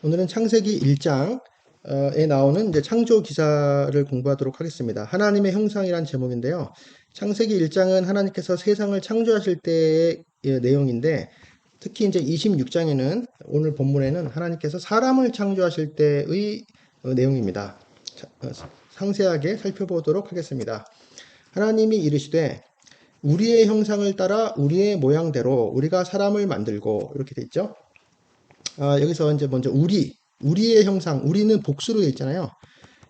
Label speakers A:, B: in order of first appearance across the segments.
A: 오늘은 창세기 1장에 나오는 이제 창조 기사를 공부하도록 하겠습니다. 하나님의 형상이란 제목인데요. 창세기 1장은 하나님께서 세상을 창조하실 때의 내용인데, 특히 이제 26장에는 오늘 본문에는 하나님께서 사람을 창조하실 때의 내용입니다. 상세하게 살펴보도록 하겠습니다. 하나님이 이르시되 우리의 형상을 따라 우리의 모양대로 우리가 사람을 만들고, 이렇게 돼 있죠. 여기서 이제 먼저 우리의 형상, 우리는 복수로 되어 있잖아요.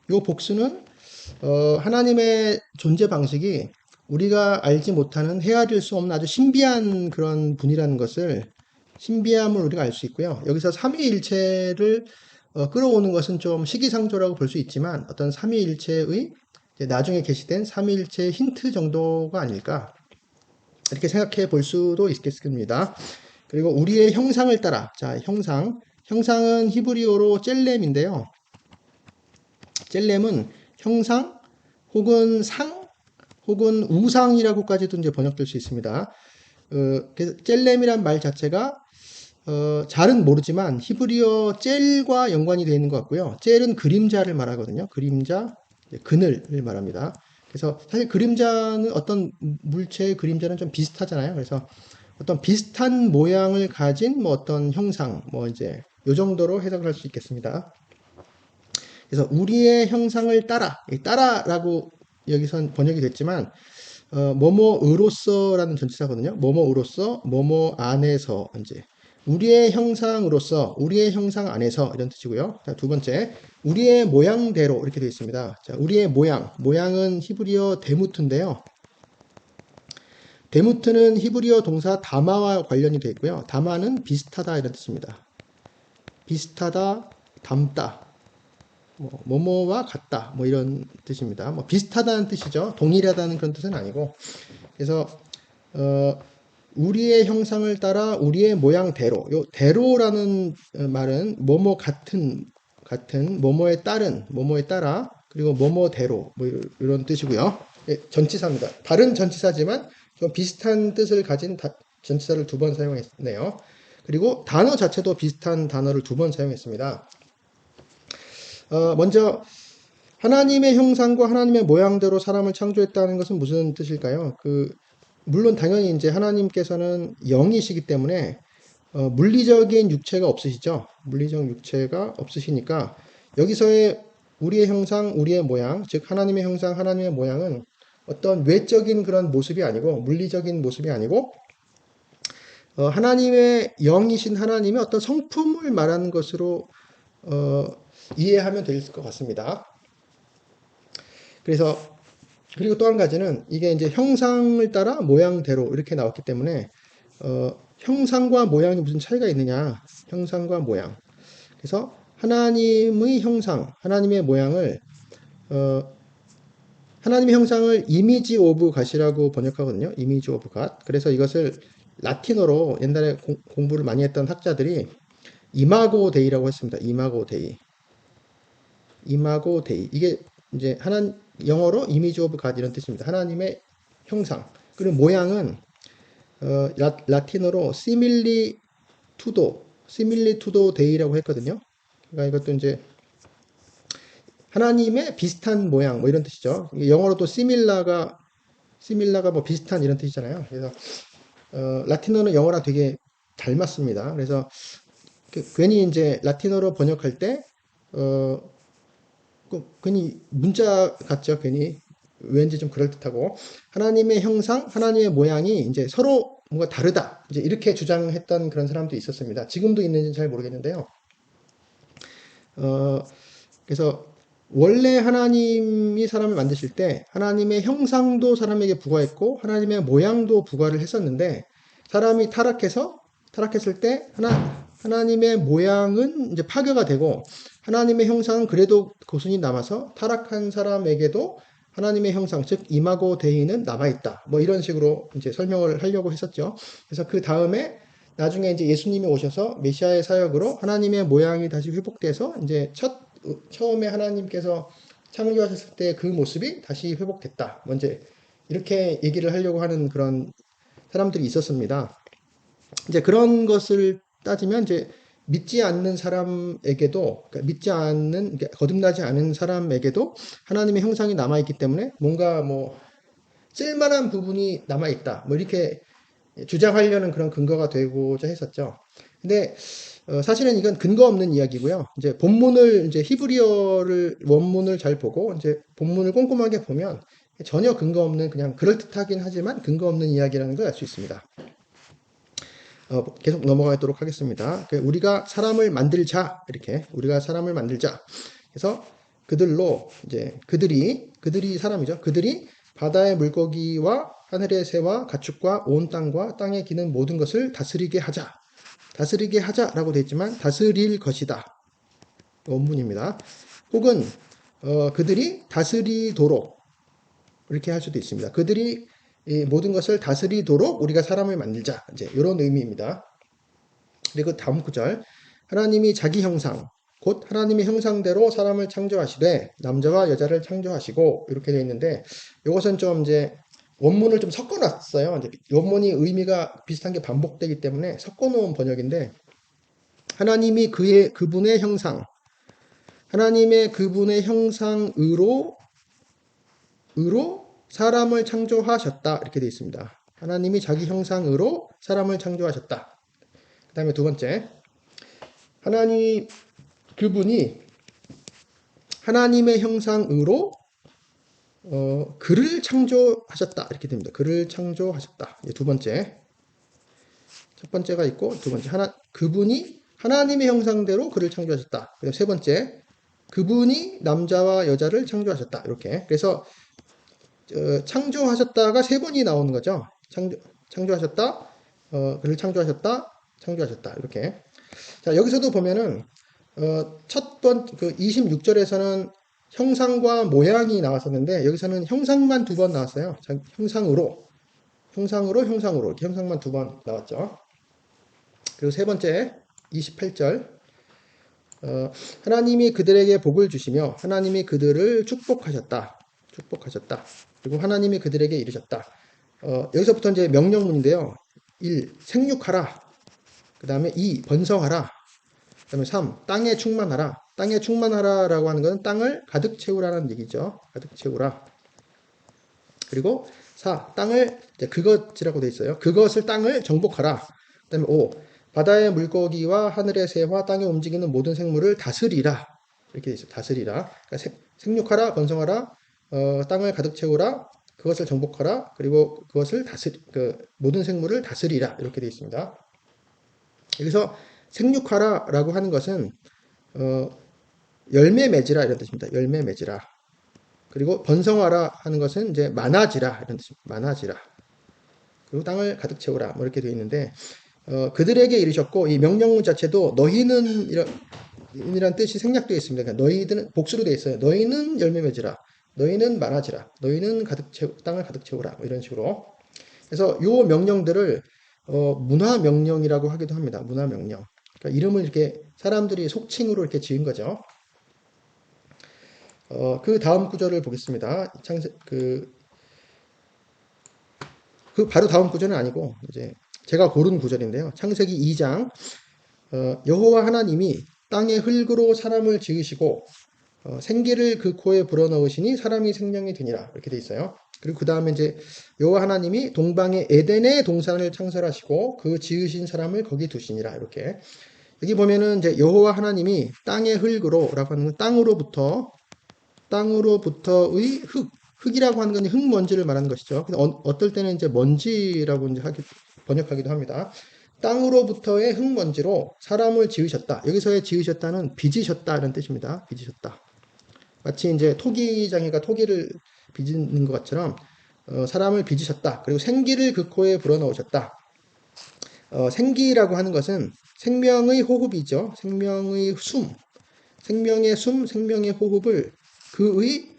A: 이 복수는 하나님의 존재 방식이 우리가 알지 못하는, 헤아릴 수 없는 아주 신비한 그런 분이라는 것을, 신비함을 우리가 알 수 있고요. 여기서 삼위일체를 끌어오는 것은 좀 시기상조라고 볼 수 있지만, 어떤 삼위일체의 나중에 계시된 삼위일체의 힌트 정도가 아닐까, 이렇게 생각해 볼 수도 있겠습니다. 그리고 우리의 형상을 따라, 자, 형상은 히브리어로 젤렘인데요. 젤렘은 형상 혹은 상 혹은 우상이라고까지도 이제 번역될 수 있습니다. 그래서 젤렘이란 말 자체가 잘은 모르지만 히브리어 젤과 연관이 되어 있는 것 같고요. 젤은 그림자를 말하거든요. 그림자, 그늘을 말합니다. 그래서 사실 그림자는, 어떤 물체의 그림자는 좀 비슷하잖아요. 그래서 어떤 비슷한 모양을 가진 뭐 어떤 형상, 뭐 이제 요 정도로 해석을 할 수 있겠습니다. 그래서 우리의 형상을 따라라고 여기선 번역이 됐지만, 뭐뭐으로서라는 전치사거든요. 뭐뭐으로서, 뭐뭐 안에서, 이제 우리의 형상으로서, 우리의 형상 안에서, 이런 뜻이고요. 자, 두 번째, 우리의 모양대로, 이렇게 되어 있습니다. 자, 우리의 모양은 히브리어 데무트인데요. 데무트는 히브리어 동사 다마와 관련이 되어 있고요. 다마는 비슷하다, 이런 뜻입니다. 비슷하다, 닮다, 뭐뭐와 같다, 뭐 이런 뜻입니다. 뭐 비슷하다는 뜻이죠. 동일하다는 그런 뜻은 아니고. 그래서 우리의 형상을 따라 우리의 모양대로, 요 대로라는 말은 뭐뭐 같은, 뭐뭐에 따른, 뭐뭐에 따라, 그리고 뭐뭐대로, 뭐 이런 뜻이고요. 예, 전치사입니다. 다른 전치사지만 좀 비슷한 뜻을 가진 전치사를 두 번 사용했네요. 그리고 단어 자체도 비슷한 단어를 두 번 사용했습니다. 먼저 하나님의 형상과 하나님의 모양대로 사람을 창조했다는 것은 무슨 뜻일까요? 물론 당연히 이제 하나님께서는 영이시기 때문에 물리적인 육체가 없으시죠. 물리적 육체가 없으시니까 여기서의 우리의 형상, 우리의 모양, 즉 하나님의 형상, 하나님의 모양은 어떤 외적인 그런 모습이 아니고, 물리적인 모습이 아니고, 하나님의 영이신 하나님의 어떤 성품을 말하는 것으로 이해하면 될 것 같습니다. 그리고 또 한 가지는, 이게 이제 형상을 따라 모양대로 이렇게 나왔기 때문에 형상과 모양이 무슨 차이가 있느냐? 형상과 모양. 그래서 하나님의 형상, 하나님의 모양을 하나님의 형상을 이미지 오브 갓이라고 번역하거든요. 이미지 오브 갓. 그래서 이것을 라틴어로 옛날에 공부를 많이 했던 학자들이 이마고 데이라고 했습니다. 이마고 데이. 이마고 데이. 이게 이제 영어로 이미지 오브 갓 이런 뜻입니다. 하나님의 형상. 그리고 모양은 라틴어로 시밀리투도 데이라고 했거든요. 그러니까 이것도 이제 하나님의 비슷한 모양, 뭐 이런 뜻이죠. 영어로도 시밀라가 뭐 비슷한 이런 뜻이잖아요. 그래서 라틴어는 영어랑 되게 닮았습니다. 그래서 괜히 이제 라틴어로 번역할 때 괜히 문자 같죠. 괜히 왠지 좀 그럴듯하고, 하나님의 형상, 하나님의 모양이 이제 서로 뭔가 다르다, 이제 이렇게 주장했던 그런 사람도 있었습니다. 지금도 있는지는 잘 모르겠는데요. 그래서 원래 하나님이 사람을 만드실 때 하나님의 형상도 사람에게 부과했고 하나님의 모양도 부과를 했었는데, 사람이 타락했을 때 하나님의 모양은 이제 파괴가 되고 하나님의 형상은 그래도 고순히 남아서 타락한 사람에게도 하나님의 형상, 즉 이마고 데이는 남아있다, 뭐 이런 식으로 이제 설명을 하려고 했었죠. 그래서 그 다음에 나중에 이제 예수님이 오셔서 메시아의 사역으로 하나님의 모양이 다시 회복돼서 이제 처음에 하나님께서 창조하셨을 때 그 모습이 다시 회복됐다, 먼저 이렇게 얘기를 하려고 하는 그런 사람들이 있었습니다. 이제 그런 것을 따지면, 이제 믿지 않는 사람에게도, 그러니까 믿지 않는, 그러니까 거듭나지 않은 사람에게도 하나님의 형상이 남아있기 때문에 뭔가 뭐 쓸만한 부분이 남아있다. 뭐 이렇게 주장하려는 그런 근거가 되고자 했었죠. 근데 사실은 이건 근거 없는 이야기고요. 이제 본문을 이제 히브리어를 원문을 잘 보고 이제 본문을 꼼꼼하게 보면 전혀 근거 없는 그냥 그럴듯하긴 하지만 근거 없는 이야기라는 걸 알 수 있습니다. 계속 넘어가도록 하겠습니다. 우리가 사람을 만들자 이렇게 우리가 사람을 만들자. 그래서 그들로 이제 그들이 사람이죠. 그들이 바다의 물고기와 하늘의 새와 가축과 온 땅과 땅에 기는 모든 것을 다스리게 하자. 다스리게 하자라고 되어 있지만 다스릴 것이다. 원문입니다. 혹은 그들이 다스리도록 이렇게 할 수도 있습니다. 그들이 이 모든 것을 다스리도록 우리가 사람을 만들자. 이제 이런 의미입니다. 그리고 다음 구절. 하나님이 자기 형상, 곧 하나님의 형상대로 사람을 창조하시되 남자와 여자를 창조하시고 이렇게 되어 있는데 이것은 좀 이제 원문을 좀 섞어놨어요. 이제 원문이 의미가 비슷한 게 반복되기 때문에 섞어놓은 번역인데 하나님이 그분의 형상, 하나님의 그분의 형상으로 사람을 창조하셨다 이렇게 되어 있습니다. 하나님이 자기 형상으로 사람을 창조하셨다. 그 다음에 두 번째, 하나님 그분이 하나님의 형상으로 그를 창조하셨다 이렇게 됩니다. 그를 창조하셨다. 두 번째, 첫 번째가 있고 두 번째 그분이 하나님의 형상대로 그를 창조하셨다. 그리고 세 번째, 그분이 남자와 여자를 창조하셨다. 이렇게. 그래서 창조하셨다가 세 번이 나오는 거죠. 창조하셨다, 그를 창조하셨다. 이렇게. 자, 여기서도 보면은 그 26절에서는 형상과 모양이 나왔었는데 여기서는 형상만 두 번 나왔어요. 형상으로 이렇게 형상만 두 번 나왔죠. 그리고 세 번째 28절 하나님이 그들에게 복을 주시며 하나님이 그들을 축복하셨다. 그리고 하나님이 그들에게 이르셨다. 여기서부터 이제 명령문인데요. 1. 생육하라. 그 다음에 2. 번성하라. 그 다음에 3. 땅에 충만하라. 땅에 충만하라라고 하는 것은 땅을 가득 채우라는 얘기죠. 가득 채우라. 그리고 4. 땅을 그것이라고 되어 있어요. 그것을 땅을 정복하라. 그 다음에 5. 바다의 물고기와 하늘의 새와 땅에 움직이는 모든 생물을 다스리라. 이렇게 되어 있어요. 다스리라. 그러니까 생육하라, 번성하라, 땅을 가득 채우라, 그것을 정복하라, 그리고 그것을 모든 생물을 다스리라. 이렇게 되어 있습니다. 여기서 생육하라라고 하는 것은 열매 맺으라 이런 뜻입니다. 열매 맺으라. 그리고 번성하라 하는 것은 이제 많아지라 이런 뜻입니다. 많아지라. 그리고 땅을 가득 채우라 뭐 이렇게 되어 있는데 그들에게 이르셨고 이 명령문 자체도 너희는 이란 뜻이 생략되어 있습니다. 그러니까 너희들은 복수로 되어 있어요. 너희는 열매 맺으라. 너희는 많아지라. 너희는 땅을 가득 채우라. 뭐 이런 식으로. 그래서 요 명령들을 문화 명령이라고 하기도 합니다. 문화 명령. 그러니까 이름을 이렇게 사람들이 속칭으로 이렇게 지은 거죠. 그 다음 구절을 보겠습니다. 바로 다음 구절은 아니고 이제 제가 고른 구절인데요. 창세기 2장 여호와 하나님이 땅의 흙으로 사람을 지으시고 생기를 그 코에 불어넣으시니 사람이 생명이 되니라 이렇게 돼 있어요. 그리고 그 다음에 이제 여호와 하나님이 동방의 에덴의 동산을 창설하시고 그 지으신 사람을 거기 두시니라 이렇게. 여기 보면은 이제 여호와 하나님이 땅의 흙으로라고 하는 건 땅으로부터의 흙이라고 하는 건 흙먼지를 말하는 것이죠. 어떨 때는 이제 먼지라고 이제 번역하기도 합니다. 땅으로부터의 흙먼지로 사람을 지으셨다. 여기서의 지으셨다는 빚으셨다 이런 뜻입니다. 빚으셨다. 마치 이제 토기장이가 토기를 빚는 것 것처럼 사람을 빚으셨다. 그리고 생기를 그 코에 불어넣으셨다. 생기라고 하는 것은 생명의 호흡이죠. 생명의 숨, 생명의 호흡을 그의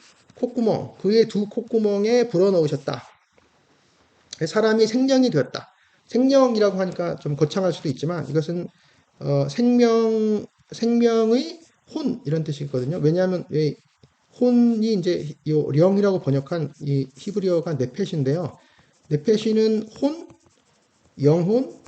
A: 그의 두 콧구멍에 불어넣으셨다. 사람이 생명이 되었다. 생명이라고 하니까 좀 거창할 수도 있지만 이것은 생명의 혼 이런 뜻이거든요. 왜냐하면 혼이 이제 요 령이라고 번역한 이 히브리어가 네펫인데요. 네펫이는 혼, 영혼,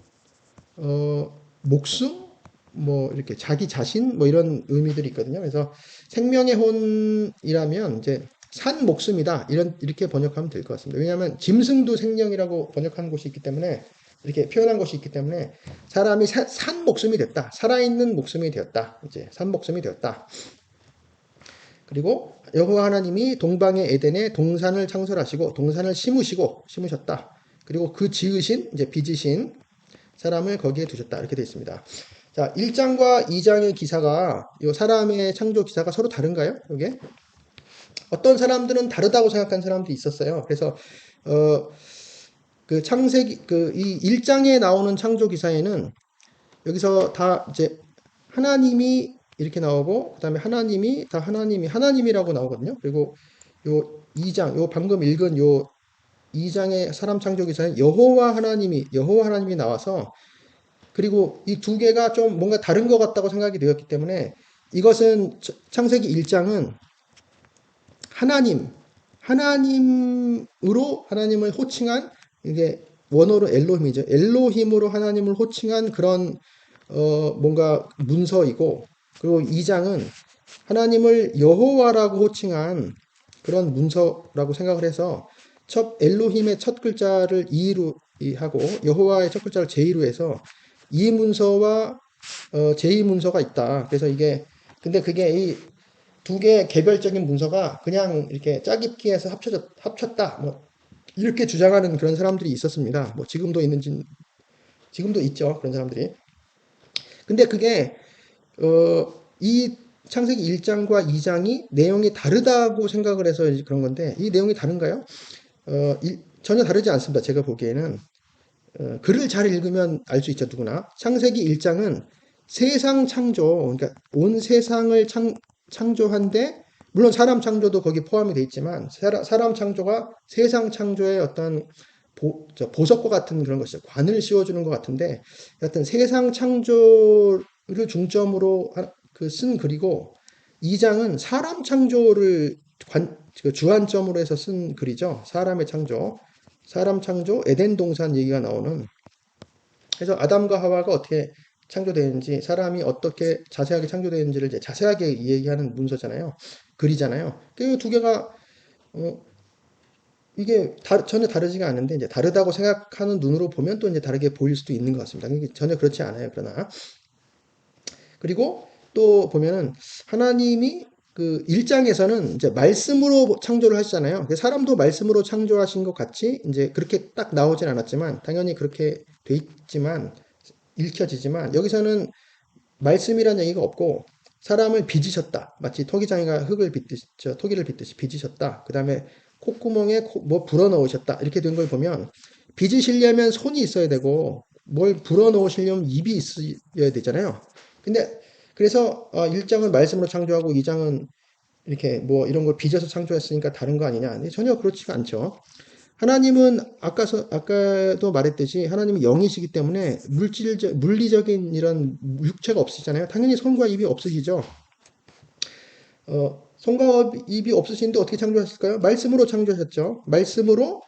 A: 목숨, 뭐 이렇게 자기 자신 뭐 이런 의미들이 있거든요. 그래서 생명의 혼이라면 이제 산 목숨이다 이렇게 번역하면 될 것 같습니다. 왜냐하면 짐승도 생명이라고 번역하는 곳이 있기 때문에 이렇게 표현한 곳이 있기 때문에 사람이 산 목숨이 됐다. 살아있는 목숨이 되었다. 이제 산 목숨이 되었다. 그리고 여호와 하나님이 동방의 에덴에 동산을 창설하시고 동산을 심으셨다. 그리고 그 지으신 이제 빚으신 사람을 거기에 두셨다. 이렇게 되어 있습니다. 자, 1장과 2장의 기사가 이 사람의 창조 기사가 서로 다른가요? 이게 어떤 사람들은 다르다고 생각한 사람도 있었어요. 그래서 그 창세기 이 1장에 나오는 창조 기사에는 여기서 다 이제 하나님이 이렇게 나오고 그다음에 하나님이 다 하나님이라고 나오거든요. 그리고 요 2장 요 방금 읽은 요 2장의 사람 창조 기사는 여호와 하나님이 나와서 그리고 이 두 개가 좀 뭔가 다른 것 같다고 생각이 되었기 때문에 이것은 창세기 1장은 하나님으로 하나님을 호칭한 이게 원어로 엘로힘이죠. 엘로힘으로 하나님을 호칭한 그런 뭔가 문서이고 그리고 2장은 하나님을 여호와라고 호칭한 그런 문서라고 생각을 해서 첫 엘로힘의 첫 글자를 이로 하고 여호와의 첫 글자를 제이로 해서 이 문서와 제2 문서가 있다. 그래서 이게 근데 그게 이 두 개의 개별적인 문서가 그냥 이렇게 짜깁기 해서 합쳤다. 뭐 이렇게 주장하는 그런 사람들이 있었습니다. 뭐 지금도 있죠. 그런 사람들이. 근데 그게 이 창세기 1장과 2장이 내용이 다르다고 생각을 해서 그런 건데 이 내용이 다른가요? 전혀 다르지 않습니다. 제가 보기에는 글을 잘 읽으면 알 수 있죠. 누구나. 창세기 1장은 세상 창조, 그러니까 온 세상을 창조한데 물론 사람 창조도 거기 포함이 돼 있지만 사람 창조가 세상 창조의 어떤 보석과 같은 그런 것이죠. 관을 씌워주는 것 같은데 하여튼 세상 창조를 중점으로 쓴 글이고 2장은 사람 창조를 주안점으로 해서 쓴 글이죠. 사람 창조, 에덴 동산 얘기가 나오는 그래서 아담과 하와가 어떻게 창조되는지 사람이 어떻게 자세하게 창조되는지를 이제 자세하게 얘기하는 문서잖아요. 글이잖아요. 그 두 개가 이게 전혀 다르지가 않은데 이제 다르다고 생각하는 눈으로 보면 또 이제 다르게 보일 수도 있는 것 같습니다. 전혀 그렇지 않아요. 그러나 그리고 또 보면은 하나님이 그 1장에서는 이제 말씀으로 창조를 하시잖아요. 사람도 말씀으로 창조하신 것 같이 이제 그렇게 딱 나오진 않았지만 당연히 그렇게 돼 있지만 읽혀지지만 여기서는 말씀이라는 얘기가 없고 사람을 빚으셨다. 마치 토기장이가 토기를 빚듯이 빚으셨다. 그 다음에 콧구멍에 뭐 불어넣으셨다. 이렇게 된 걸 보면 빚으시려면 손이 있어야 되고 뭘 불어넣으시려면 입이 있어야 되잖아요. 근데 그래서 1장은 말씀으로 창조하고 2장은 이렇게 뭐 이런 걸 빚어서 창조했으니까 다른 거 아니냐. 근데 전혀 그렇지가 않죠. 하나님은 아까도 말했듯이 하나님은 영이시기 때문에 물리적인 이런 육체가 없으시잖아요. 당연히 손과 입이 없으시죠. 손과 입이 없으신데 어떻게 창조하실까요? 말씀으로 창조하셨죠. 말씀으로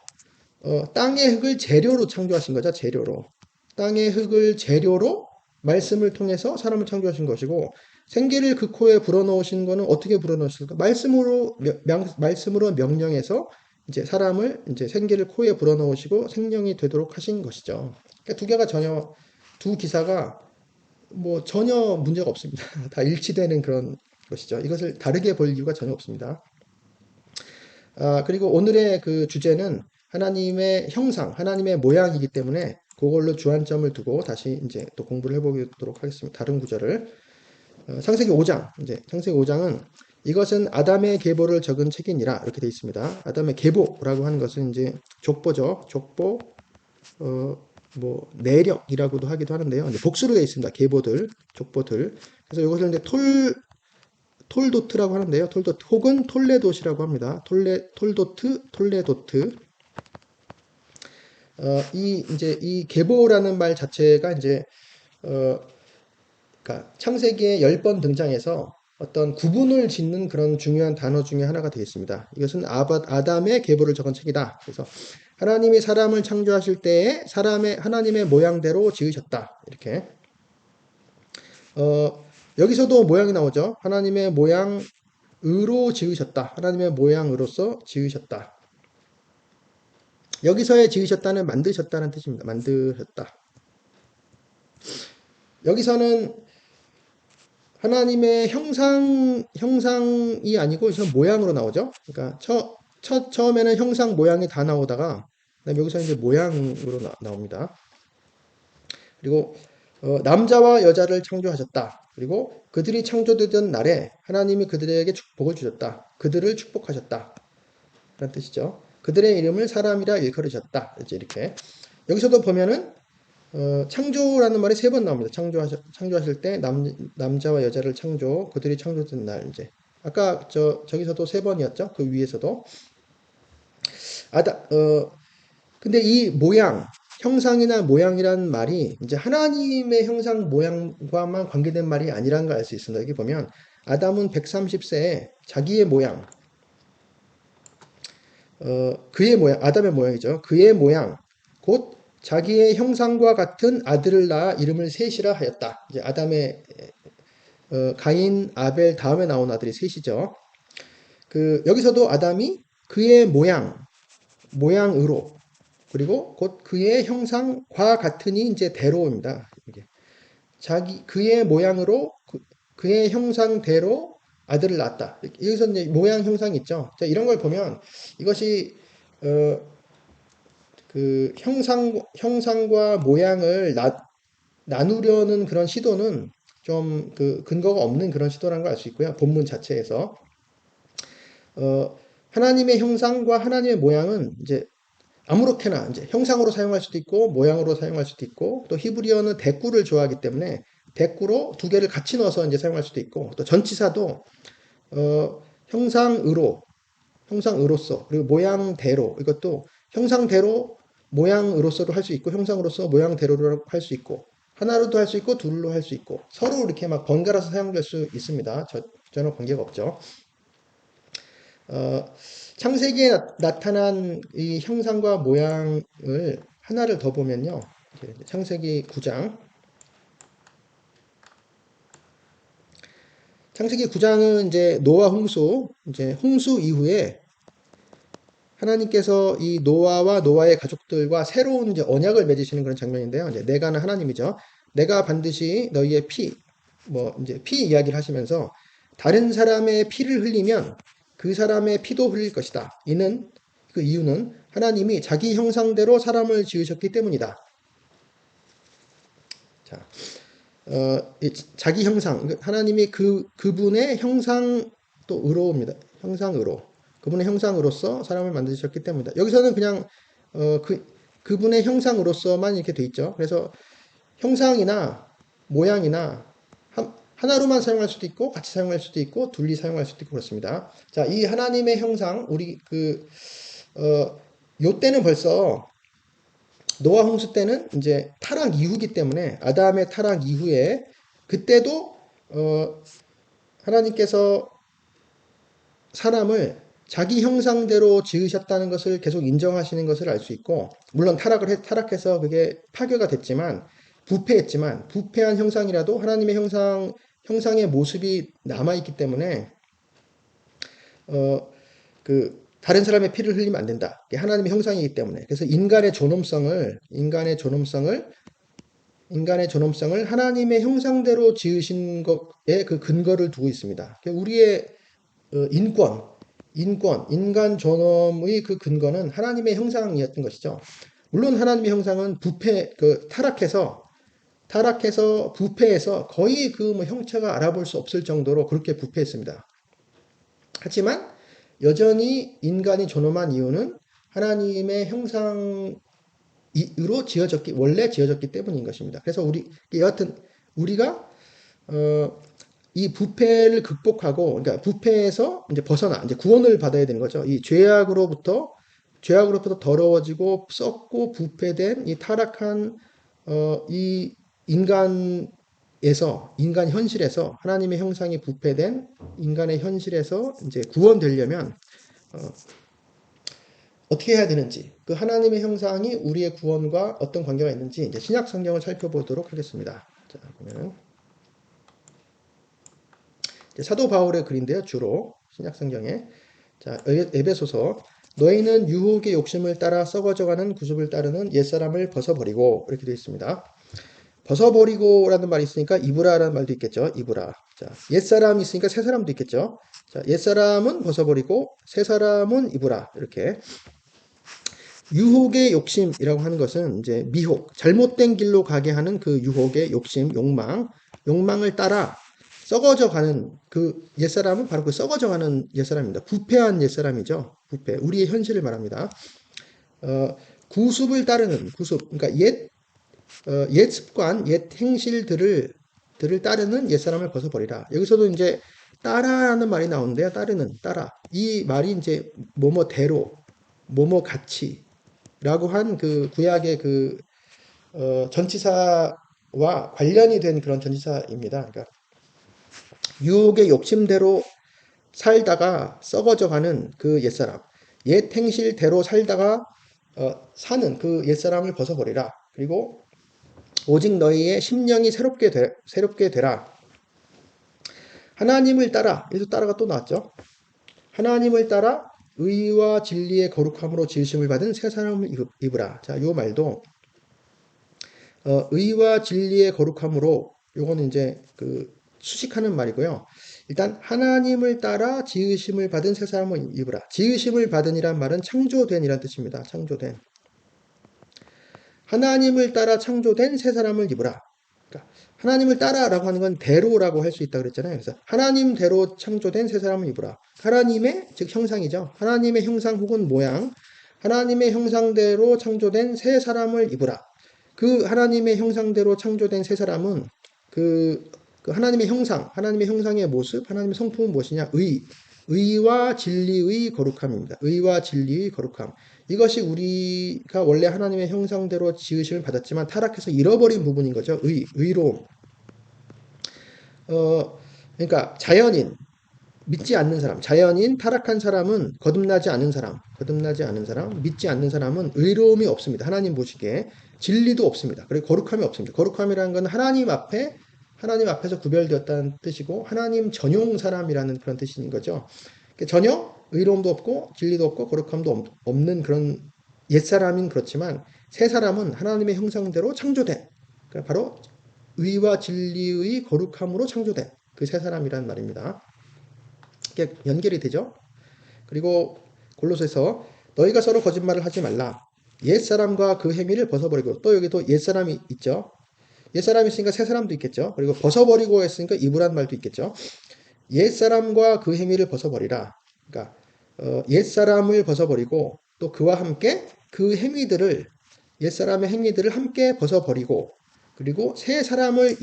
A: 땅의 흙을 재료로 창조하신 거죠. 재료로. 땅의 흙을 재료로 말씀을 통해서 사람을 창조하신 것이고 생기를 그 코에 불어넣으신 거는 어떻게 불어넣으실까? 말씀으로 명령해서 이제 사람을 이제 생기를 코에 불어넣으시고 생명이 되도록 하신 것이죠. 그러니까 두 기사가 뭐 전혀 문제가 없습니다. 다 일치되는 그런 것이죠. 이것을 다르게 볼 이유가 전혀 없습니다. 그리고 오늘의 그 주제는 하나님의 형상, 하나님의 모양이기 때문에 그걸로 주안점을 두고 다시 이제 또 공부를 해보도록 하겠습니다. 다른 구절을. 창세기 5장, 창세기 5장은 이것은 아담의 계보를 적은 책이니라 이렇게 되어 있습니다. 아담의 계보라고 하는 것은 이제 족보죠. 족보, 뭐 내력이라고도 하기도 하는데요. 복수로 되어 있습니다. 계보들, 족보들. 그래서 이것을 이제 톨도트라고 하는데요. 톨도트 혹은 톨레도시라고 합니다. 톨레도트. 이 계보라는 말 자체가 이제 그러니까 창세기에 10번 등장해서 어떤 구분을 짓는 그런 중요한 단어 중에 하나가 되겠습니다. 이것은 아담의 계보를 적은 책이다. 그래서 하나님이 사람을 창조하실 때에 하나님의 모양대로 지으셨다. 이렇게. 여기서도 모양이 나오죠. 하나님의 모양으로 지으셨다. 하나님의 모양으로서 지으셨다. 여기서의 지으셨다는 만드셨다는 뜻입니다. 만드셨다. 여기서는 하나님의 형상이 아니고 우선 모양으로 나오죠. 그러니까 처음에는 형상 모양이 다 나오다가 그다음에 여기서 이제 모양으로 나옵니다. 그리고 남자와 여자를 창조하셨다. 그리고 그들이 창조되던 날에 하나님이 그들에게 축복을 주셨다. 그들을 축복하셨다. 라는 뜻이죠. 그들의 이름을 사람이라 일컬으셨다. 이렇게. 여기서도 보면은 창조라는 말이 세 번 나옵니다. 창조하실 때 남자와 여자를 창조, 그들이 창조된 날 이제. 아까 저기서도 세 번이었죠. 그 위에서도. 근데 이 모양, 형상이나 모양이란 말이 이제 하나님의 형상 모양과만 관계된 말이 아니라는 걸 알 수 있습니다. 여기 보면 아담은 130세에 자기의 모양, 그의 모양, 아담의 모양이죠. 그의 모양, 곧 자기의 형상과 같은 아들을 낳아 이름을 셋이라 하였다. 이제 아담의 가인, 아벨 다음에 나온 아들이 셋이죠. 여기서도 아담이 그의 모양으로 그리고 곧 그의 형상과 같으니 이제 대로입니다. 이게. 그의 모양으로 그의 형상대로 아들을 낳았다. 여기서 이제 모양 형상이 있죠. 자, 이런 걸 보면 이것이 그 형상과 모양을 나누려는 그런 시도는 좀 그 근거가 없는 그런 시도라는 걸 알 수 있고요. 본문 자체에서 하나님의 형상과 하나님의 모양은 이제 아무렇게나 이제 형상으로 사용할 수도 있고 모양으로 사용할 수도 있고 또 히브리어는 대꾸를 좋아하기 때문에 대꾸로 두 개를 같이 넣어서 이제 사용할 수도 있고 또 전치사도 형상으로서 그리고 모양대로 이것도 형상대로 모양으로서도 할 수 있고 형상으로서 모양대로로 할 수 있고 하나로도 할 수 있고 둘로 할 수 있고 서로 이렇게 막 번갈아서 사용될 수 있습니다. 저는 관계가 없죠. 창세기에 나타난 이 형상과 모양을 하나를 더 보면요. 창세기 9장. 창세기 9장은 이제 노아 이제 홍수 이후에 하나님께서 이 노아와 노아의 가족들과 새로운 이제 언약을 맺으시는 그런 장면인데요. 이제 내가는 하나님이죠. 내가 반드시 너희의 이제 피 이야기를 하시면서 다른 사람의 피를 흘리면 그 사람의 피도 흘릴 것이다. 그 이유는 하나님이 자기 형상대로 사람을 지으셨기 때문이다. 자, 자기 형상, 하나님이 그분의 형상으로입니다. 형상으로. 그분의 형상으로서 사람을 만드셨기 때문이다. 여기서는 그냥, 그분의 형상으로서만 이렇게 돼 있죠. 그래서 형상이나 모양이나 하나로만 사용할 수도 있고, 같이 사용할 수도 있고, 둘리 사용할 수도 있고, 그렇습니다. 자, 이 하나님의 형상, 요 때는 벌써 노아 홍수 때는 이제 타락 이후기 때문에 아담의 타락 이후에 그때도 하나님께서 사람을 자기 형상대로 지으셨다는 것을 계속 인정하시는 것을 알 수 있고 물론 타락해서 그게 파괴가 됐지만 부패한 형상이라도 하나님의 형상의 모습이 남아있기 때문에 다른 사람의 피를 흘리면 안 된다. 하나님의 형상이기 때문에. 그래서 인간의 존엄성을 하나님의 형상대로 지으신 것에 그 근거를 두고 있습니다. 우리의 인간 존엄의 그 근거는 하나님의 형상이었던 것이죠. 물론 하나님의 형상은 타락해서 부패해서 거의 형체가 알아볼 수 없을 정도로 그렇게 부패했습니다. 하지만 여전히 인간이 존엄한 이유는 하나님의 형상으로 원래 지어졌기 때문인 것입니다. 그래서 여하튼 우리가 이 부패를 극복하고 그러니까 부패에서 이제 벗어나 이제 구원을 받아야 되는 거죠. 이 죄악으로부터 더러워지고 썩고 부패된 이 타락한 이 인간 현실에서 하나님의 형상이 부패된 인간의 현실에서 이제 구원되려면 어떻게 해야 되는지 그 하나님의 형상이 우리의 구원과 어떤 관계가 있는지 이제 신약 성경을 살펴보도록 하겠습니다. 자, 보면 사도 바울의 글인데요. 주로 신약 성경에. 자, 에베소서 너희는 유혹의 욕심을 따라 썩어져가는 구습을 따르는 옛사람을 벗어버리고 이렇게 되어 있습니다. 벗어버리고라는 말이 있으니까 이브라라는 말도 있겠죠. 이브라. 자, 옛사람이 있으니까 새사람도 있겠죠. 자, 옛사람은 벗어버리고 새사람은 이브라. 이렇게. 유혹의 욕심이라고 하는 것은 이제 미혹, 잘못된 길로 가게 하는 그 유혹의 욕심, 욕망을 따라 썩어져 가는 그 옛사람은 바로 그 썩어져 가는 옛사람입니다. 부패한 옛사람이죠. 부패. 우리의 현실을 말합니다. 구습을 따르는 구습. 그러니까 옛 습관, 옛 행실들을 따르는 옛사람을 벗어버리라. 여기서도 이제 따라라는 말이 나오는데요. 따르는, 따라. 이 말이 이제 뭐뭐대로, 뭐뭐 같이, 라고 한 그 구약의 그 전치사와 관련이 된 그런 전치사입니다. 그러니까 유혹의 욕심대로 살다가 썩어져 가는 그 옛사람, 옛 행실대로 살다가 사는 그 옛사람을 벗어버리라. 그리고 오직 너희의 심령이 새롭게 되라. 하나님을 따라, 여기서 따라가 또 나왔죠. 하나님을 따라 의와 진리의 거룩함으로 지으심을 받은 새 사람을 입으라. 자, 요 말도 의와 진리의 거룩함으로 요거는 이제 그 수식하는 말이고요. 일단 하나님을 따라 지으심을 받은 새 사람을 입으라. 지으심을 받은이란 말은 창조된이란 뜻입니다. 창조된. 하나님을 따라 창조된 새 사람을 입으라. 그러니까 하나님을 따라라고 하는 건 대로라고 할 수 있다 그랬잖아요. 그래서 하나님대로 창조된 새 사람을 입으라. 하나님의 즉 형상이죠. 하나님의 형상 혹은 모양, 하나님의 형상대로 창조된 새 사람을 입으라. 그 하나님의 형상대로 창조된 새 사람은 그 하나님의 형상, 하나님의 형상의 모습, 하나님의 성품은 무엇이냐? 의와 진리의 거룩함입니다. 의와 진리의 거룩함. 이것이 우리가 원래 하나님의 형상대로 지으심을 받았지만 타락해서 잃어버린 부분인 거죠. 의로움. 그러니까 자연인, 믿지 않는 사람, 자연인, 타락한 사람은 거듭나지 않은 사람, 믿지 않는 사람은 의로움이 없습니다. 하나님 보시기에 진리도 없습니다. 그리고 거룩함이 없습니다. 거룩함이라는 건 하나님 앞에서 구별되었다는 뜻이고 하나님 전용 사람이라는 그런 뜻인 거죠. 전혀 의로움도 없고 진리도 없고 거룩함도 없는 그런 옛사람인 그렇지만 새 사람은 하나님의 형상대로 창조된 그러니까 바로 의와 진리의 거룩함으로 창조된 그 새 사람이라는 말입니다. 이게 연결이 되죠. 그리고 골로새서 너희가 서로 거짓말을 하지 말라. 옛사람과 그 행위를 벗어버리고 또 여기도 옛사람이 있죠. 옛사람이 있으니까 새사람도 있겠죠. 그리고 벗어버리고 했으니까 이브란 말도 있겠죠. 옛사람과 그 행위를 벗어버리라. 그러니까 옛사람을 벗어버리고 또 그와 함께 그 행위들을 옛사람의 행위들을 함께 벗어버리고 그리고 새 사람을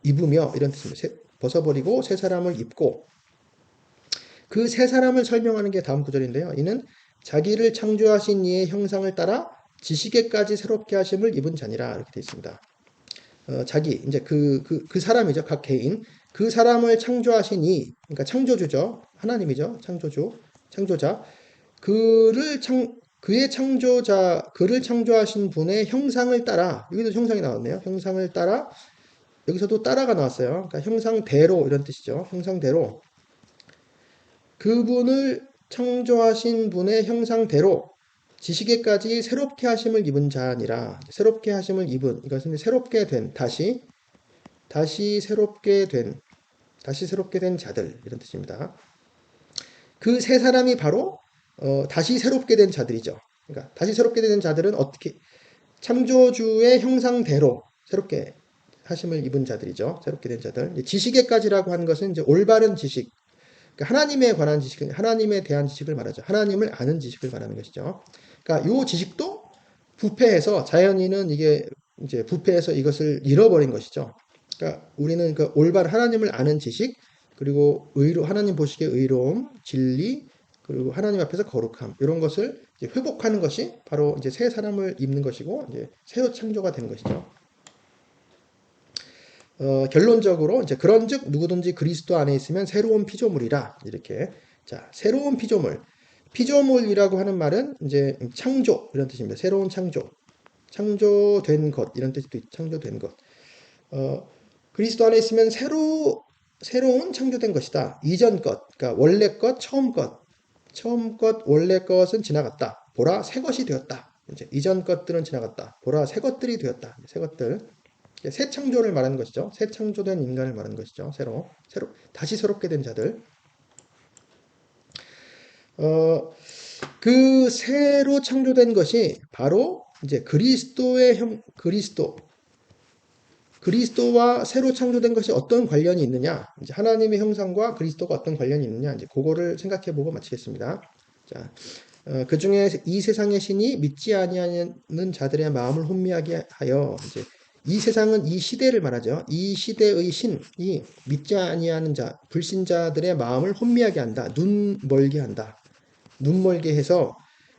A: 입으며 이런 뜻입니다. 벗어버리고 새 사람을 입고 그 새 사람을 설명하는 게 다음 구절인데요. 이는 자기를 창조하신 이의 형상을 따라 지식에까지 새롭게 하심을 입은 자니라 이렇게 되어 있습니다. 자기 이제 그 사람이죠. 각 개인 그 사람을 창조하신 이 그러니까 창조주죠. 하나님이죠. 창조자 그를 창조하신 분의 형상을 따라 여기도 형상이 나왔네요. 형상을 따라 여기서도 따라가 나왔어요. 그러니까 형상대로 이런 뜻이죠. 형상대로 그분을 창조하신 분의 형상대로 지식에까지 새롭게 하심을 입은 자니라. 새롭게 하심을 입은 이것은 새롭게 된 다시 새롭게 된 자들 이런 뜻입니다. 그 세 사람이 바로 다시 새롭게 된 자들이죠. 그러니까 다시 새롭게 된 자들은 어떻게 창조주의 형상대로 새롭게 하심을 입은 자들이죠. 새롭게 된 자들. 지식에까지라고 하는 것은 이제 올바른 지식, 그러니까 하나님에 관한 지식, 하나님에 대한 지식을 말하죠. 하나님을 아는 지식을 말하는 것이죠. 그러니까 이 지식도 부패해서 자연인은 이게 이제 부패해서 이것을 잃어버린 것이죠. 그러니까 우리는 그 올바른 하나님을 아는 지식, 그리고 하나님 보시기에 의로움, 진리, 그리고 하나님 앞에서 거룩함 이런 것을 이제 회복하는 것이 바로 이제 새 사람을 입는 것이고 이제 새로 창조가 되는 것이죠. 결론적으로 이제 그런즉 누구든지 그리스도 안에 있으면 새로운 피조물이라 이렇게 자 새로운 피조물이라고 하는 말은 이제 창조 이런 뜻입니다. 새로운 창조된 것 이런 뜻도 창조된 것. 그리스도 안에 있으면 새로 새로운 창조된 것이다. 이전 것, 그러니까 원래 것, 처음 것, 원래 것은 지나갔다. 보라, 새 것이 되었다. 이제 이전 것들은 지나갔다. 보라, 새 것들이 되었다. 새 것들. 새 창조를 말하는 것이죠. 새 창조된 인간을 말하는 것이죠. 다시 새롭게 된 자들. 어, 그 새로 창조된 것이 바로 이제 그리스도와 새로 창조된 것이 어떤 관련이 있느냐? 이제 하나님의 형상과 그리스도가 어떤 관련이 있느냐? 이제 그거를 생각해 보고 마치겠습니다. 자, 그 중에 이 세상의 신이 믿지 아니하는 자들의 마음을 혼미하게 하여 이제 이 세상은 이 시대를 말하죠. 이 시대의 신이 믿지 아니하는 자, 불신자들의 마음을 혼미하게 한다. 눈 멀게 한다. 눈 멀게 해서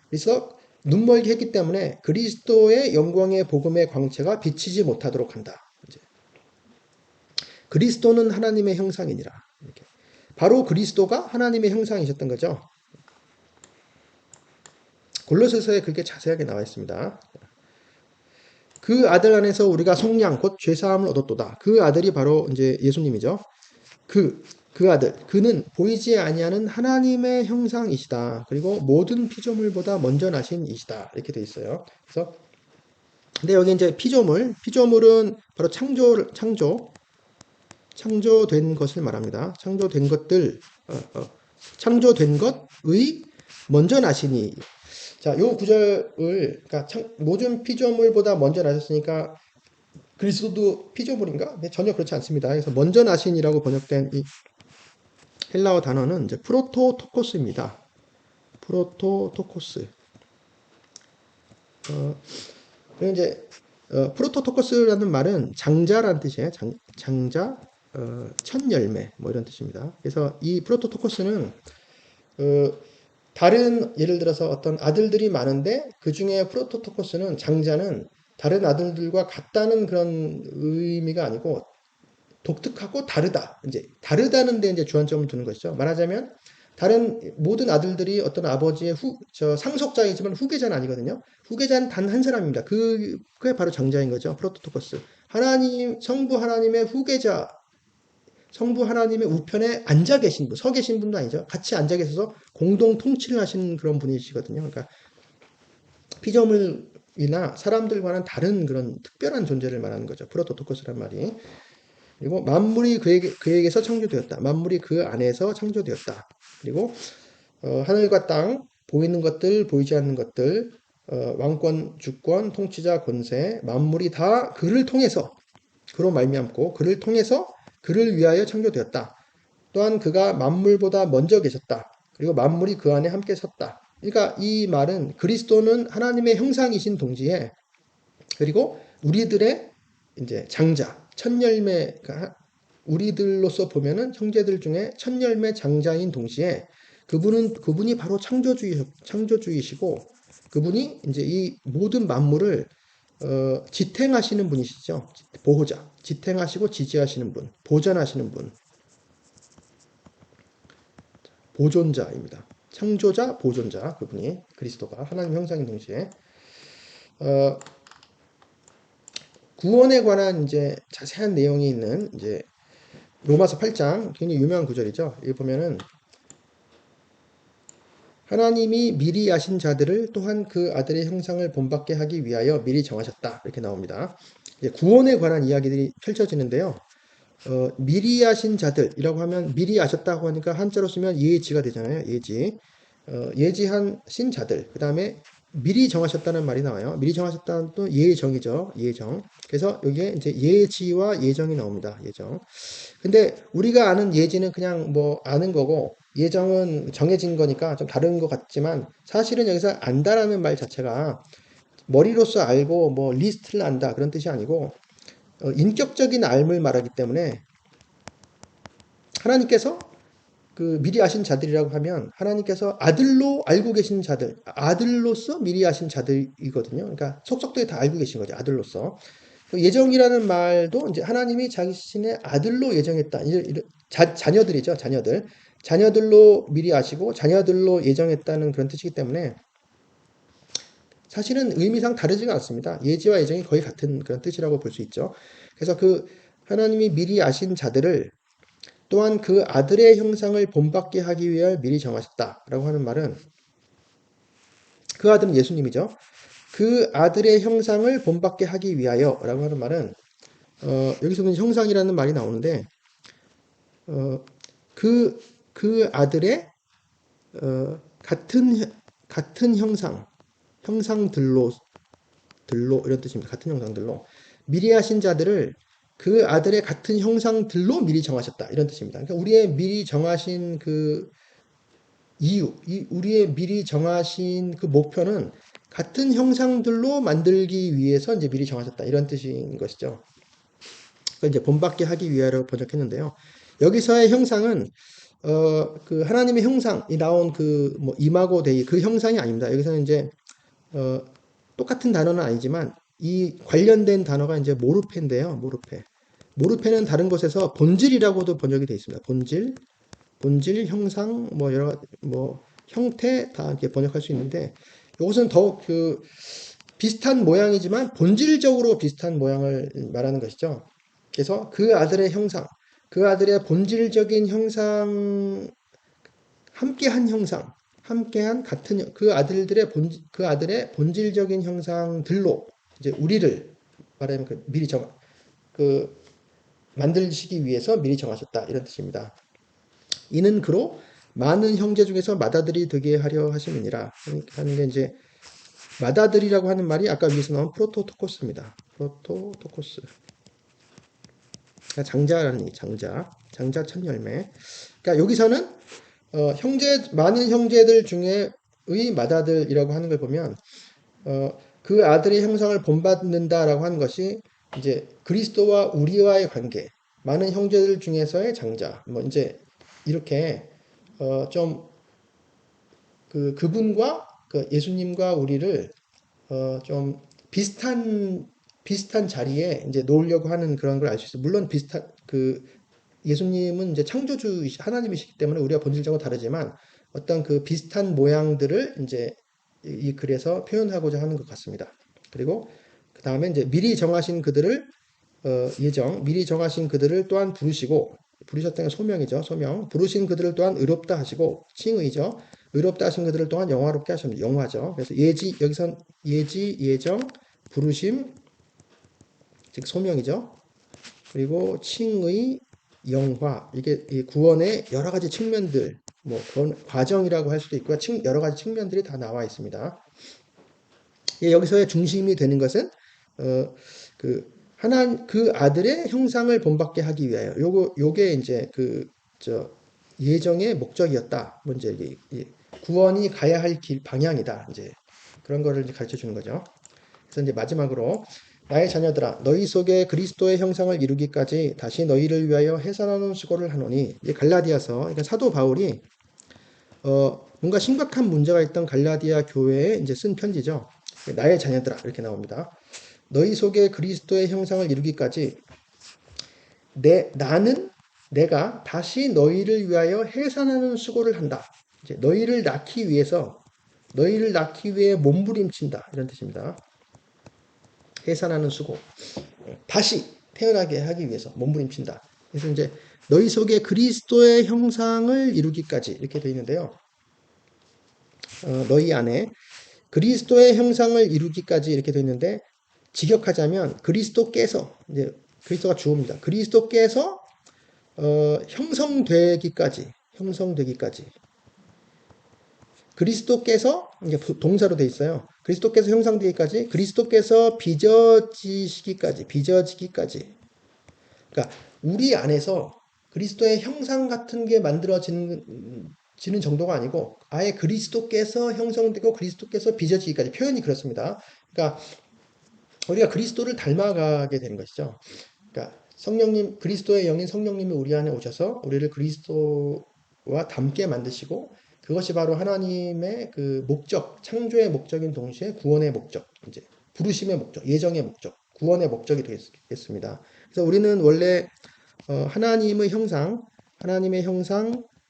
A: 그래서 눈 멀게 했기 때문에 그리스도의 영광의 복음의 광채가 비치지 못하도록 한다. 이제 그리스도는 하나님의 형상이니라. 이렇게. 바로 그리스도가 하나님의 형상이셨던 거죠. 골로새서에 그게 자세하게 나와 있습니다. 그 아들 안에서 우리가 속량 곧 죄사함을 얻었도다. 그 아들이 바로 이제 예수님이죠. 그 아들, 그는 보이지 아니하는 하나님의 형상이시다. 그리고 모든 피조물보다 먼저 나신 이시다. 이렇게 돼 있어요. 그래서 근데 여기 이제 피조물은 바로 창조된 것을 말합니다. 창조된 것의 먼저 나시니. 자, 요 구절을, 그러니까 모든 피조물보다 먼저 나셨으니까 그리스도도 피조물인가? 네, 전혀 그렇지 않습니다. 그래서 먼저 나신이라고 번역된 이 헬라어 단어는 이제 프로토토코스입니다. 프로토토코스. 그리고 이제 프로토토코스라는 말은 장자라는 뜻이에요. 장자, 첫 열매 뭐 이런 뜻입니다. 그래서 이 프로토토코스는 다른 예를 들어서 어떤 아들들이 많은데 그 중에 프로토토코스는 장자는 다른 아들들과 같다는 그런 의미가 아니고 독특하고 다르다. 이제 다르다는 데 이제 주안점을 두는 것이죠. 말하자면 다른 모든 아들들이 어떤 아버지의 상속자이지만 후계자는 아니거든요. 후계자는 단 한 사람입니다. 그게 바로 장자인 거죠. 프로토토코스. 성부 하나님의 후계자, 성부 하나님의 우편에 앉아 계신 분, 서 계신 분도 아니죠. 같이 앉아 계셔서 공동 통치를 하시는 그런 분이시거든요. 그러니까 피조물이나 사람들과는 다른 그런 특별한 존재를 말하는 거죠. 프로토토코스란 말이. 그리고 만물이 그에게서 창조되었다. 만물이 그 안에서 창조되었다. 그리고 하늘과 땅, 보이는 것들, 보이지 않는 것들, 왕권, 주권, 통치자, 권세, 만물이 다 그로 말미암고 그를 통해서 그를 위하여 창조되었다. 또한 그가 만물보다 먼저 계셨다. 그리고 만물이 그 안에 함께 섰다. 그러니까 이 말은 그리스도는 하나님의 형상이신 동시에 그리고 우리들의 이제 장자, 첫 열매가 우리들로서 보면은 형제들 중에 첫 열매 장자인 동시에 그분이 바로 창조주의시고 그분이 이제 이 모든 만물을 지탱하시는 분이시죠. 보호자, 지탱하시고 지지하시는 분, 보전하시는 분, 보존자입니다. 창조자, 보존자 그분이 그리스도가 하나님 형상인 동시에 어, 구원에 관한 이제 자세한 내용이 있는 이제 로마서 8장 굉장히 유명한 구절이죠. 여기 보면은 하나님이 미리 아신 자들을 또한 그 아들의 형상을 본받게 하기 위하여 미리 정하셨다. 이렇게 나옵니다. 이제 구원에 관한 이야기들이 펼쳐지는데요. 미리 아신 자들이라고 하면 미리 아셨다고 하니까 한자로 쓰면 예지가 되잖아요. 예지한 신 자들. 그 다음에 미리 정하셨다는 말이 나와요. 미리 정하셨다는 또 예정이죠. 예정. 그래서 여기에 이제 예지와 예정이 나옵니다. 예정. 근데 우리가 아는 예지는 그냥 뭐 아는 거고 예정은 정해진 거니까 좀 다른 것 같지만 사실은 여기서 안다라는 말 자체가 머리로서 알고 뭐 리스트를 안다 그런 뜻이 아니고 인격적인 알을 말하기 때문에 하나님께서 그 미리 아신 자들이라고 하면 하나님께서 아들로 알고 계신 자들, 아들로서 미리 아신 자들이거든요. 그러니까 속속들이 다 알고 계신 거죠. 아들로서. 예정이라는 말도 이제 하나님이 자신의 아들로 예정했다. 자녀들이죠. 자녀들. 자녀들로 미리 아시고 자녀들로 예정했다는 그런 뜻이기 때문에 사실은 의미상 다르지가 않습니다. 예지와 예정이 거의 같은 그런 뜻이라고 볼 수 있죠. 그래서 그 하나님이 미리 아신 자들을 또한 그 아들의 형상을 본받게 하기 위하여 미리 정하셨다라고 하는 말은 그 아들은 예수님이죠. 그 아들의 형상을 본받게 하기 위하여라고 하는 말은 여기서 보면 형상이라는 말이 나오는데 어, 그, 그 아들의 같은 형상들로 이런 뜻입니다. 같은 형상들로 미리 하신 자들을 그 아들의 같은 형상들로 미리 정하셨다 이런 뜻입니다. 그러니까 우리의 미리 정하신 그 이유, 우리의 미리 정하신 그 목표는 같은 형상들로 만들기 위해서 이제 미리 정하셨다 이런 뜻인 것이죠. 그러니까 이제 본받게 하기 위하여 번역했는데요. 여기서의 형상은 그 하나님의 형상이 나온 그 뭐 이마고 데이 그 형상이 아닙니다. 여기서는 이제 어, 똑같은 단어는 아니지만 이 관련된 단어가 이제 모르페인데요. 모르페. 모르페는 다른 곳에서 본질이라고도 번역이 되어 있습니다. 본질, 형상, 뭐 여러 뭐 형태 다 이렇게 번역할 수 있는데 이것은 더욱 그 비슷한 모양이지만 본질적으로 비슷한 모양을 말하는 것이죠. 그래서 그 아들의 형상, 그 아들의 본질적인 형상, 함께한 형상, 함께한 같은 그 아들의 본질적인 형상들로 이제 우리를 말하면 그 미리 그 만들시기 위해서 미리 정하셨다 이런 뜻입니다. 이는 그로 많은 형제 중에서 맏아들이 되게 하려 하심이니라 하는 게 이제 맏아들이라고 하는 말이 아까 위에서 나온 프로토토코스입니다. 프로토토코스. 그러니까 장자라는 장자 첫 열매. 그러니까 여기서는 많은 형제들 중에의 맏아들이라고 하는 걸 보면 그 아들의 형상을 본받는다라고 하는 것이 이제 그리스도와 우리와의 관계, 많은 형제들 중에서의 장자, 뭐 이제 이렇게 좀 그분과 그 예수님과 우리를 좀 비슷한 자리에 이제 놓으려고 하는 그런 걸 알 수 있어요. 물론 비슷한 그 예수님은 이제 창조주 하나님이시기 때문에 우리가 본질적으로 다르지만 어떤 그 비슷한 모양들을 이제 이 글에서 표현하고자 하는 것 같습니다. 그리고 그 다음에 이제 미리 정하신 그들을 또한 부르셨다는 게 소명이죠. 소명. 부르신 그들을 또한 의롭다 하시고 칭의죠. 의롭다 하신 그들을 또한 영화롭게 하십니다. 영화죠. 그래서 여기선 예정, 부르심, 즉 소명이죠. 그리고 칭의, 영화, 이게 구원의 여러 가지 측면들, 뭐 그런 과정이라고 할 수도 있고요. 여러 가지 측면들이 다 나와 있습니다. 여기서의 중심이 되는 것은 그 아들의 형상을 본받게 하기 위하여 요게 이제 예정의 목적이었다. 먼저 구원이 가야 할 방향이다. 이제 그런 거를 이제 가르쳐 주는 거죠. 그래서 이제 마지막으로 나의 자녀들아 너희 속에 그리스도의 형상을 이루기까지 다시 너희를 위하여 해산하는 수고를 하노니 이제 갈라디아서 그러니까 사도 바울이 뭔가 심각한 문제가 있던 갈라디아 교회에 이제 쓴 편지죠. 나의 자녀들아 이렇게 나옵니다. 너희 속에 그리스도의 형상을 이루기까지 내가 다시 너희를 위하여 해산하는 수고를 한다. 이제 너희를 낳기 위해 몸부림친다 이런 뜻입니다. 해산하는 수고. 다시 태어나게 하기 위해서 몸부림친다. 그래서 이제 너희 속에 그리스도의 형상을 이루기까지 이렇게 되어 있는데요. 너희 안에 그리스도의 형상을 이루기까지 이렇게 되어 있는데 직역하자면 이제 그리스도가 주어입니다. 그리스도께서 형성되기까지 그리스도께서 이제 동사로 돼 있어요. 그리스도께서 형성되기까지 그리스도께서 빚어지기까지 그러니까 우리 안에서 그리스도의 형상 같은 게 만들어지는 정도가 아니고 아예 그리스도께서 형성되고 그리스도께서 빚어지기까지 표현이 그렇습니다. 그러니까 우리가 그리스도를 닮아가게 되는 것이죠. 그러니까 그리스도의 영인 성령님이 우리 안에 오셔서 우리를 그리스도와 닮게 만드시고 그것이 바로 하나님의 그 목적, 창조의 목적인 동시에 구원의 목적, 이제 부르심의 목적, 예정의 목적, 구원의 목적이 되겠습니다. 그래서 우리는 원래 하나님의 형상,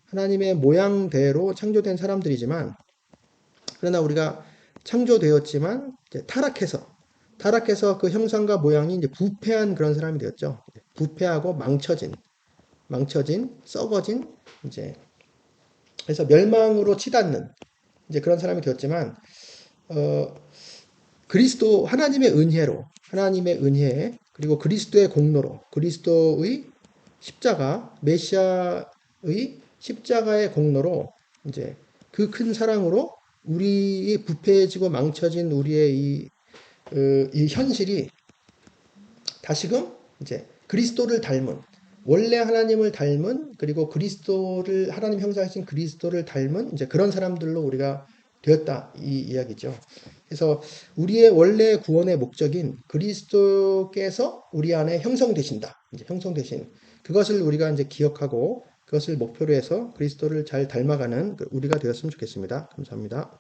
A: 하나님의 모양대로 창조된 사람들이지만 그러나 우리가 창조되었지만 타락해서 그 형상과 모양이 이제 부패한 그런 사람이 되었죠. 부패하고 망쳐진, 썩어진, 이제, 그래서 멸망으로 치닫는, 이제 그런 사람이 되었지만, 어, 그리스도, 하나님의 은혜, 그리고 그리스도의 공로로, 그리스도의 십자가, 메시아의 십자가의 공로로, 이제 그 큰 사랑으로 우리의 부패해지고 망쳐진 우리의 이 현실이 다시금 이제 그리스도를 닮은, 원래 하나님을 닮은, 그리고 그리스도를 하나님 형상이신 그리스도를 닮은 이제 그런 사람들로 우리가 되었다 이 이야기죠. 그래서 우리의 원래 구원의 목적인 그리스도께서 우리 안에 형성되신다. 이제 형성되신 그것을 우리가 이제 기억하고 그것을 목표로 해서 그리스도를 잘 닮아가는 우리가 되었으면 좋겠습니다. 감사합니다.